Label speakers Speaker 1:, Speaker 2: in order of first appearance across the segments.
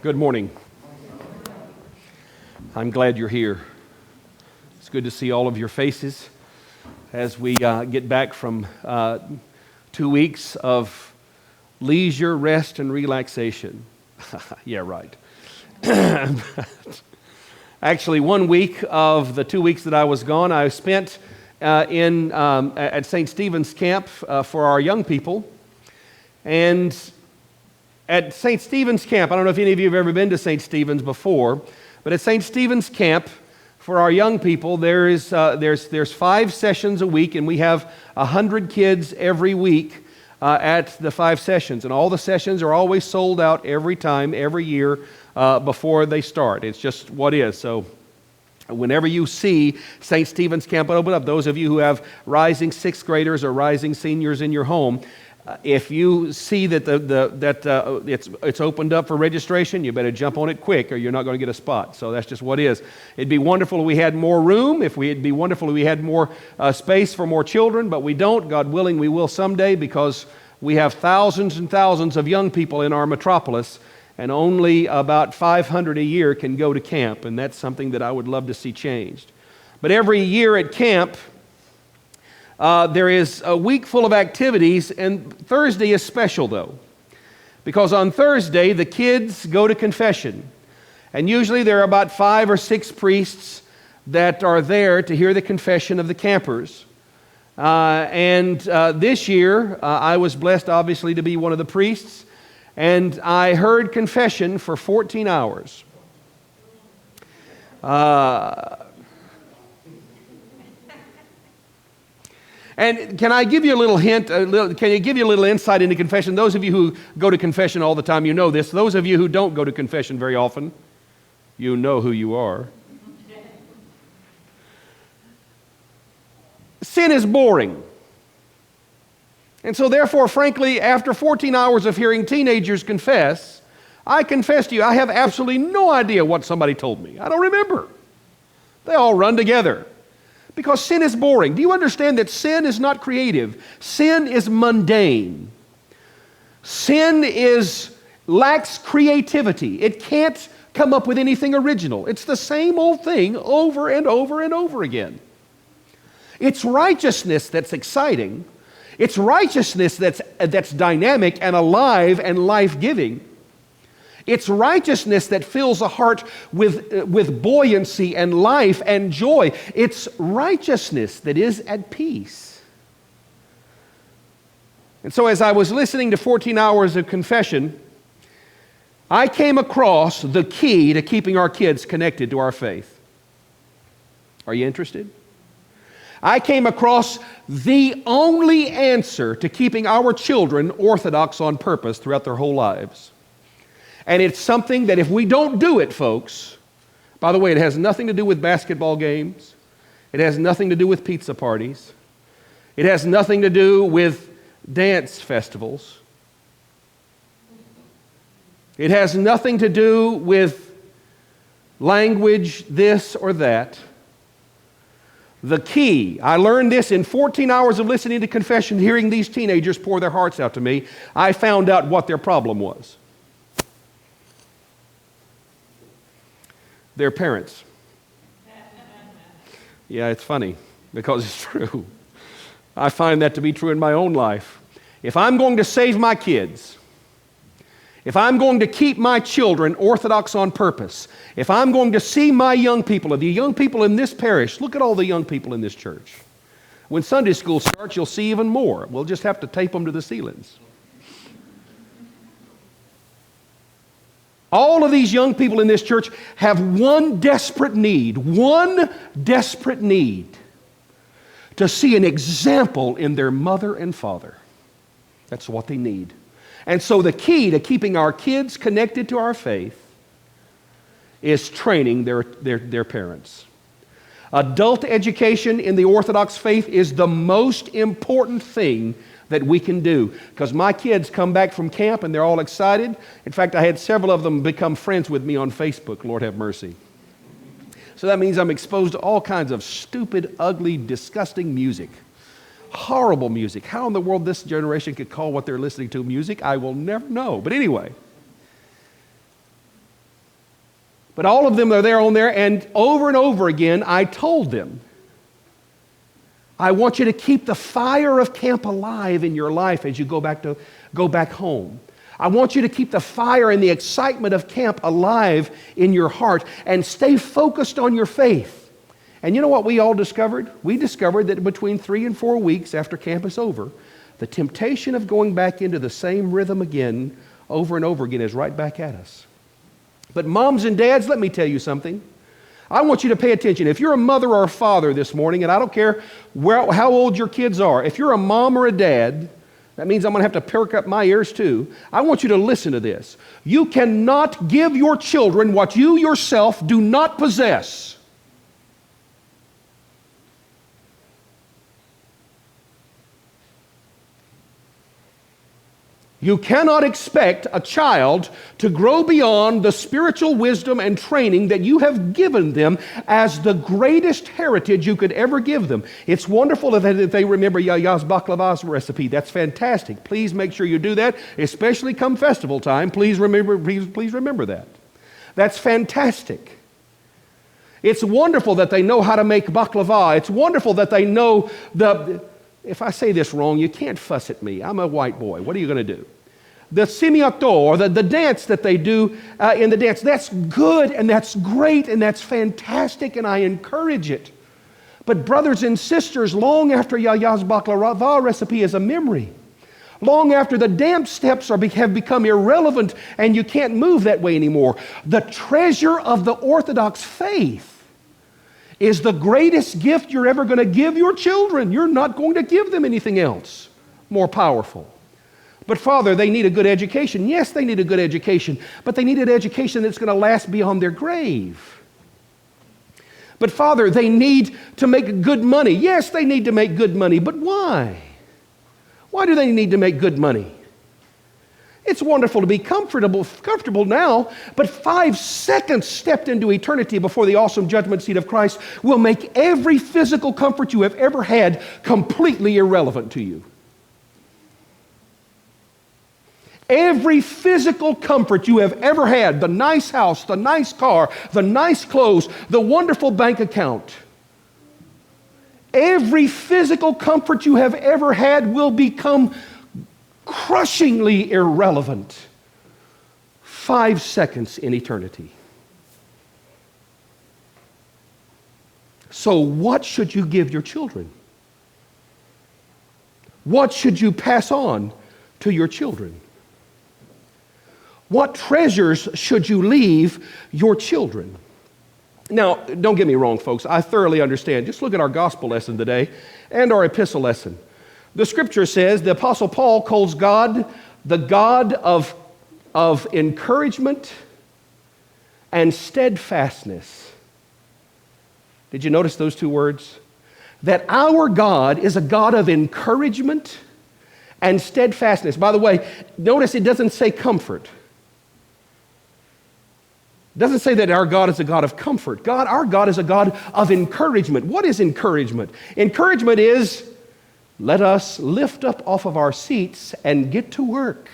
Speaker 1: Good morning. I'm glad you're here. It's good to see all of your faces as we get back from 2 weeks of leisure, rest, and relaxation. Yeah, right. Actually, 1 week of the 2 weeks that I was gone, I spent at St. Stephen's Camp for our young people. And at St. Stephen's Camp, I don't know if any of you have ever been to St. Stephen's before, but at St. Stephen's Camp, for our young people, there's 5 sessions a week, and we have 100 kids every week at the 5 sessions. And all the sessions are always sold out every time, every year before they start. It's just what is. So whenever you see St. Stephen's Camp open up, those of you who have rising 6th graders or rising seniors in your home, if you see that it's opened up for registration, you better jump on it quick or you're not going to get a spot. So that's just what it is. It'd be wonderful if we had more room. It'd be wonderful if we had more space for more children, but we don't. God willing, we will someday, because we have thousands and thousands of young people in our metropolis, and only about 500 a year can go to camp, and that's something that I would love to see changed. But every year at camp, there is a week full of activities, and Thursday is special, though, because on Thursday, the kids go to confession, and usually there are about 5 or 6 priests that are there to hear the confession of the campers. This year, I was blessed, obviously, to be one of the priests, and I heard confession for 14 hours. And can I give you a little hint, can you give you a little insight into confession? Those of you who go to confession all the time, you know this. Those of you who don't go to confession very often, you know who you are. Sin is boring. And so therefore, frankly, after 14 hours of hearing teenagers confess, I confess to you, I have absolutely no idea what somebody told me. I don't remember. They all run together. Because sin is boring. Do you understand that sin is not creative? Sin is mundane. Sin lacks creativity. It can't come up with anything original. It's the same old thing over and over and over again. It's righteousness that's exciting. It's righteousness that's dynamic and alive and life-giving. It's righteousness that fills a heart with buoyancy and life and joy. It's righteousness that is at peace. And so as I was listening to 14 hours of confession, I came across the key to keeping our kids connected to our faith. Are you interested? I came across the only answer to keeping our children orthodox on purpose throughout their whole lives. And it's something that if we don't do it, folks, by the way, it has nothing to do with basketball games. It has nothing to do with pizza parties. It has nothing to do with dance festivals. It has nothing to do with language, this or that. The key, I learned this in 14 hours of listening to confession, hearing these teenagers pour their hearts out to me. I found out what their problem was. Their parents. Yeah, it's funny because it's true. I find that to be true in my own life. If I'm going to save my kids, if I'm going to keep my children orthodox on purpose, if I'm going to see my young people, the young people in this parish, look at all the young people in this church. When Sunday school starts, you'll see even more. We'll just have to tape them to the ceilings. All of these young people in this church have one desperate need to see an example in their mother and father. That's what they need. And so the key to keeping our kids connected to our faith is training their parents. Adult education in the Orthodox faith is the most important thing that we can do. Because my kids come back from camp and they're all excited. In fact, I had several of them become friends with me on Facebook, Lord have mercy. So that means I'm exposed to all kinds of stupid, ugly, disgusting music. Horrible music. How in the world this generation could call what they're listening to music, I will never know. But anyway, But all of them are there on there, and over again, I told them, I want you to keep the fire of camp alive in your life as you go back home. I want you to keep the fire and the excitement of camp alive in your heart and stay focused on your faith. And you know what we all discovered? We discovered that between 3 and 4 weeks after camp is over, the temptation of going back into the same rhythm again over and over again is right back at us. But moms and dads, let me tell you something. I want you to pay attention. If you're a mother or a father this morning, and I don't care how old your kids are, if you're a mom or a dad, that means I'm going to have to perk up my ears too. I want you to listen to this. You cannot give your children what you yourself do not possess. You cannot expect a child to grow beyond the spiritual wisdom and training that you have given them as the greatest heritage you could ever give them. It's wonderful that they remember Yaya's baklava's recipe. That's fantastic. Please make sure you do that, especially come festival time. Please remember that. That's fantastic. It's wonderful that they know how to make baklava. It's wonderful that they know if I say this wrong, you can't fuss at me. I'm a white boy. What are you going to do? The simiato, or the dance that they do in the dance, that's good and that's great and that's fantastic, and I encourage it. But brothers and sisters, long after Yaya's baklava recipe is a memory, long after the dance steps have become irrelevant and you can't move that way anymore, the treasure of the Orthodox faith is the greatest gift you're ever going to give your children. You're not going to give them anything else more powerful. But Father, they need a good education. Yes, they need a good education, but they need an education that's going to last beyond their grave. But Father, they need to make good money. Yes, they need to make good money, but why? Why do they need to make good money? It's wonderful to be comfortable now, but 5 seconds stepped into eternity before the awesome judgment seat of Christ will make every physical comfort you have ever had completely irrelevant to you. Every physical comfort you have ever had, the nice house, the nice car, the nice clothes, the wonderful bank account, every physical comfort you have ever had will become crushingly irrelevant 5 seconds in eternity. So what should you give your children? What should you pass on to your children? What treasures should you leave your children? Now, don't get me wrong, folks. I thoroughly understand. Just look at our gospel lesson today and our epistle lesson. The scripture says the Apostle Paul calls God the God of encouragement and steadfastness. Did you notice those two words? That our God is a God of encouragement and steadfastness. By the way, notice it doesn't say comfort. It doesn't say that our God is a God of comfort. Our God is a God of encouragement. What is encouragement? Encouragement is, let us lift up off of our seats and get to work.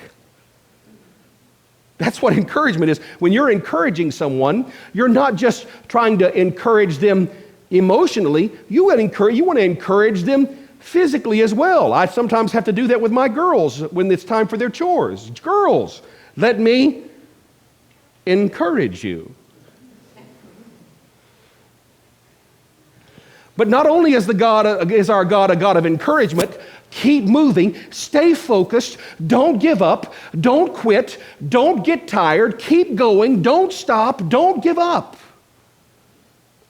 Speaker 1: That's what encouragement is. When you're encouraging someone, you're not just trying to encourage them emotionally. You want to encourage them physically as well. I sometimes have to do that with my girls when it's time for their chores. Girls, let me encourage you. But not only is our God a God of encouragement, keep moving, stay focused, don't give up, don't quit, don't get tired, keep going, don't stop, don't give up.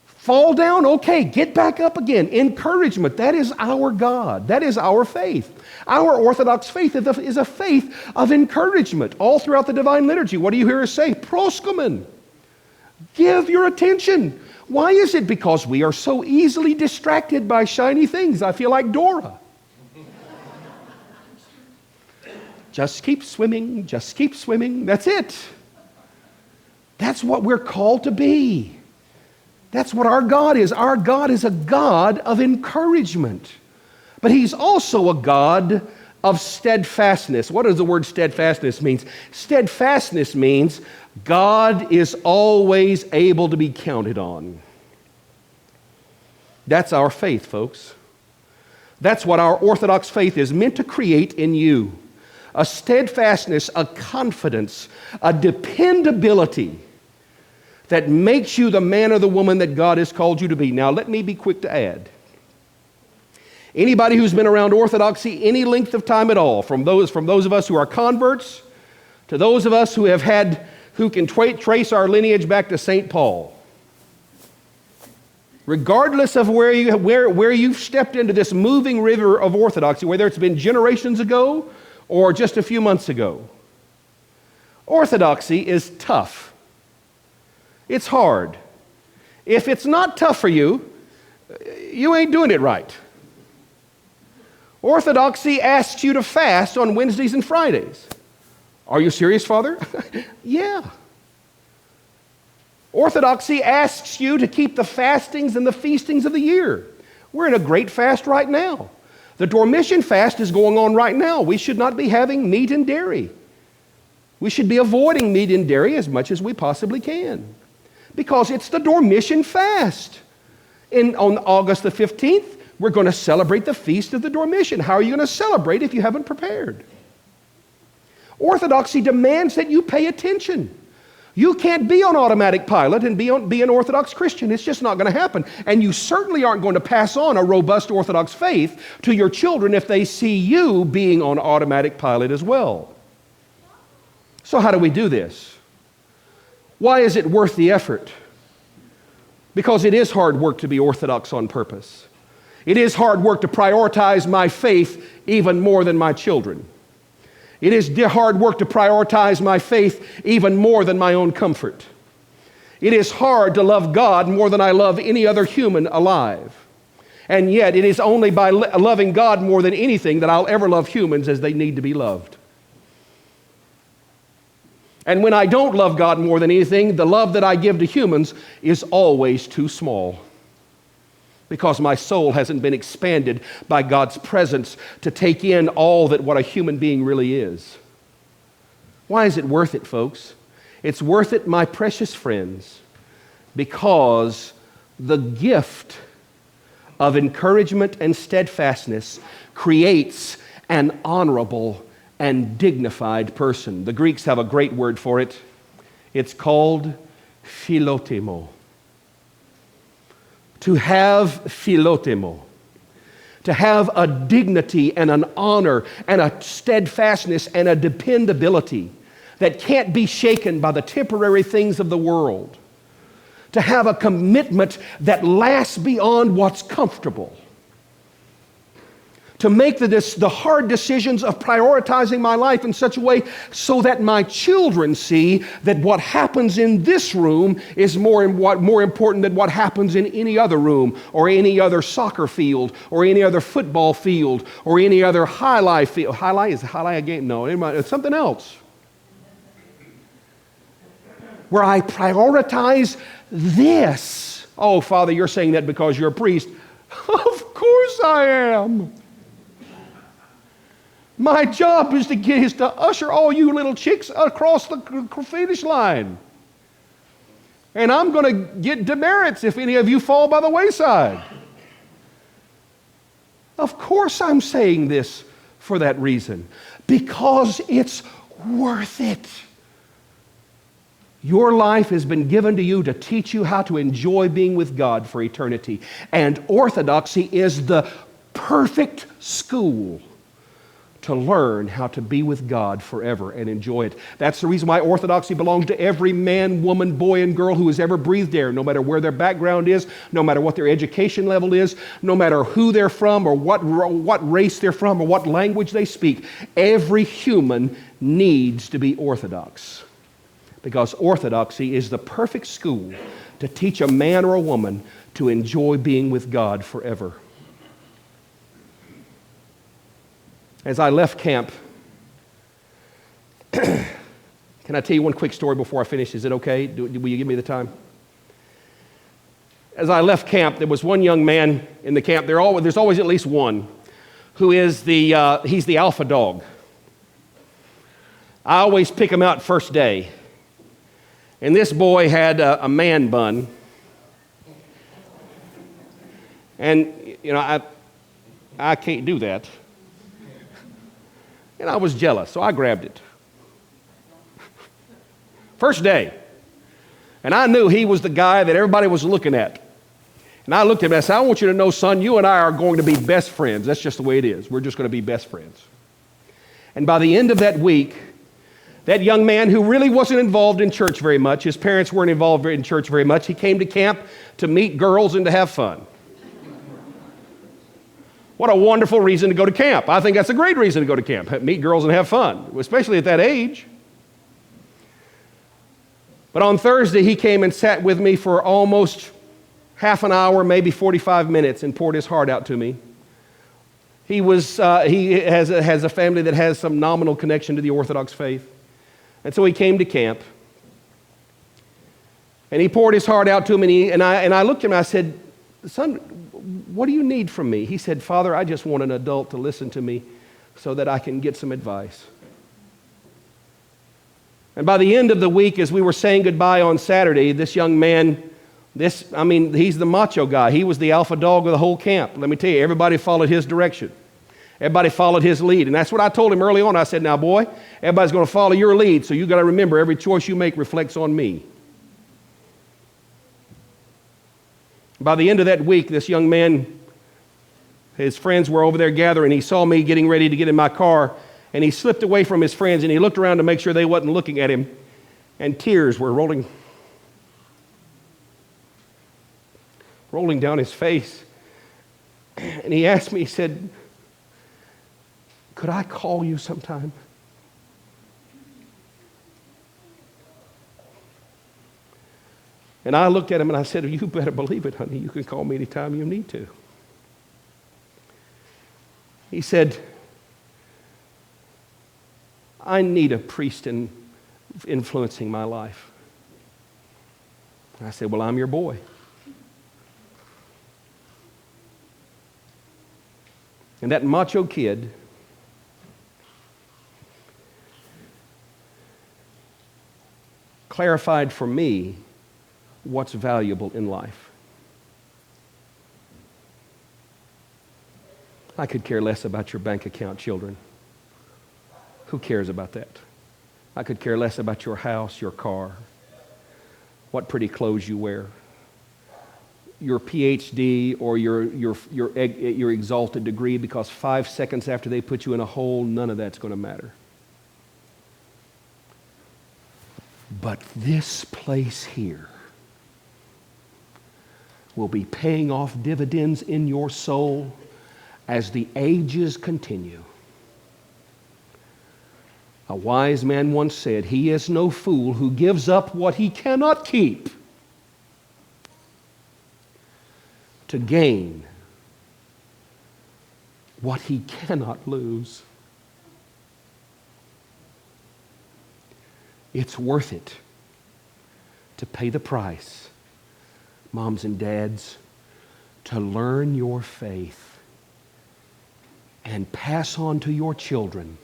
Speaker 1: Fall down, okay, get back up again. Encouragement, that is our God, that is our faith. Our Orthodox faith is a faith of encouragement. All throughout the Divine Liturgy, what do you hear us say? Proskomen. Give your attention. Why is it? Because we are so easily distracted by shiny things. I feel like Dora. Just keep swimming, just keep swimming. That's it. That's what we're called to be. That's what our God is. Our God is a God of encouragement. But He's also a God of steadfastness. What does the word steadfastness mean? Steadfastness means God is always able to be counted on. That's our faith, folks. That's what our Orthodox faith is meant to create in you. A steadfastness, a confidence, a dependability that makes you the man or the woman that God has called you to be. Now, let me be quick to add. Anybody who's been around Orthodoxy any length of time at all, from those of us who are converts to those of us who can trace our lineage back to St. Paul, regardless of where you've stepped into this moving river of Orthodoxy, whether it's been generations ago or just a few months ago, Orthodoxy is tough. It's hard. If it's not tough for you, you ain't doing it right. Orthodoxy asks you to fast on Wednesdays and Fridays. Are you serious, Father? Yeah. Orthodoxy asks you to keep the fastings and the feastings of the year. We're in a great fast right now. The Dormition fast is going on right now. We should not be having meat and dairy. We should be avoiding meat and dairy as much as we possibly can, because it's the Dormition fast. On August the 15th, we're going to celebrate the Feast of the Dormition. How are you going to celebrate if you haven't prepared? Orthodoxy demands that you pay attention. You can't be on automatic pilot and be an Orthodox Christian. It's just not going to happen. And you certainly aren't going to pass on a robust Orthodox faith to your children if they see you being on automatic pilot as well. So how do we do this? Why is it worth the effort? Because it is hard work to be Orthodox on purpose. It is hard work to prioritize my faith even more than my children. It is hard work to prioritize my faith even more than my own comfort. It is hard to love God more than I love any other human alive. And yet, it is only by loving God more than anything that I'll ever love humans as they need to be loved. And when I don't love God more than anything, the love that I give to humans is always too small, because my soul hasn't been expanded by God's presence to take in all that what a human being really is. Why is it worth it, folks? It's worth it, my precious friends, because the gift of encouragement and steadfastness creates an honorable and dignified person. The Greeks have a great word for it. It's called philotimo. To have philotimo, to have a dignity and an honor and a steadfastness and a dependability that can't be shaken by the temporary things of the world, to have a commitment that lasts beyond what's comfortable, to make the hard decisions of prioritizing my life in such a way so that my children see that what happens in this room is more important than what happens in any other room or any other soccer field or any other football field or any other highlight field. Is highlight a game? No, it's something else. Where I prioritize this. Oh, Father, you're saying that because you're a priest. Of course I am. My job is to usher all you little chicks across the finish line. And I'm going to get demerits if any of you fall by the wayside. Of course I'm saying this for that reason. Because it's worth it. Your life has been given to you to teach you how to enjoy being with God for eternity. And Orthodoxy is the perfect school to learn how to be with God forever and enjoy it. That's the reason why Orthodoxy belongs to every man, woman, boy, and girl who has ever breathed air, no matter where their background is, no matter what their education level is, no matter who they're from or what race they're from or what language they speak. Every human needs to be Orthodox, because Orthodoxy is the perfect school to teach a man or a woman to enjoy being with God forever. As I left camp, can I tell you one quick story before I finish? Is it okay? Will you give me the time? As I left camp, there was one young man in the camp. There's always at least one who is he's the alpha dog. I always pick him out first day. And this boy had a man bun. And, I can't do that. And I was jealous, so I grabbed it. First day. And I knew he was the guy that everybody was looking at. And I looked at him and I said, I want you to know, son, you and I are going to be best friends. That's just the way it is. We're just going to be best friends. And by the end of that week, that young man who really wasn't involved in church very much, his parents weren't involved in church very much, he came to camp to meet girls and to have fun. What a wonderful reason to go to camp. I think that's a great reason to go to camp, meet girls and have fun, especially at that age. But on Thursday, he came and sat with me for almost half an hour, maybe 45 minutes, and poured his heart out to me. He has a family that has some nominal connection to the Orthodox faith. And so he came to camp. And he poured his heart out to me, and I looked at him and I said, son, what do you need from me? He said, Father, I just want an adult to listen to me so that I can get some advice. And by the end of the week, as we were saying goodbye on Saturday, this young man, he's the macho guy. He was the alpha dog of the whole camp. Let me tell you, everybody followed his direction. Everybody followed his lead. And that's what I told him early on. I said, now, boy, everybody's going to follow your lead, so you got to remember every choice you make reflects on me. By the end of that week, this young man, his friends were over there gathering. He saw me getting ready to get in my car, and he slipped away from his friends, and he looked around to make sure they wasn't looking at him, and tears were rolling down his face. And he asked me, he said, could I call you sometime? And I looked at him and I said, you better believe it, honey. You can call me anytime you need to. He said, I need a priest influencing my life. And I said, well, I'm your boy. And that macho kid clarified for me what's valuable in life. I could care less about your bank account, children. Who cares about that? I could care less about your house, your car, what pretty clothes you wear, your PhD or your exalted degree, because 5 seconds after they put you in a hole, none of that's going to matter. But this place here will be paying off dividends in your soul as the ages continue. A wise man once said, he is no fool who gives up what he cannot keep to gain what he cannot lose. It's worth it to pay the price, moms and dads, to learn your faith and pass on to your children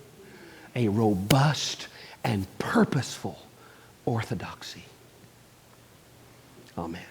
Speaker 1: a robust and purposeful orthodoxy. Amen.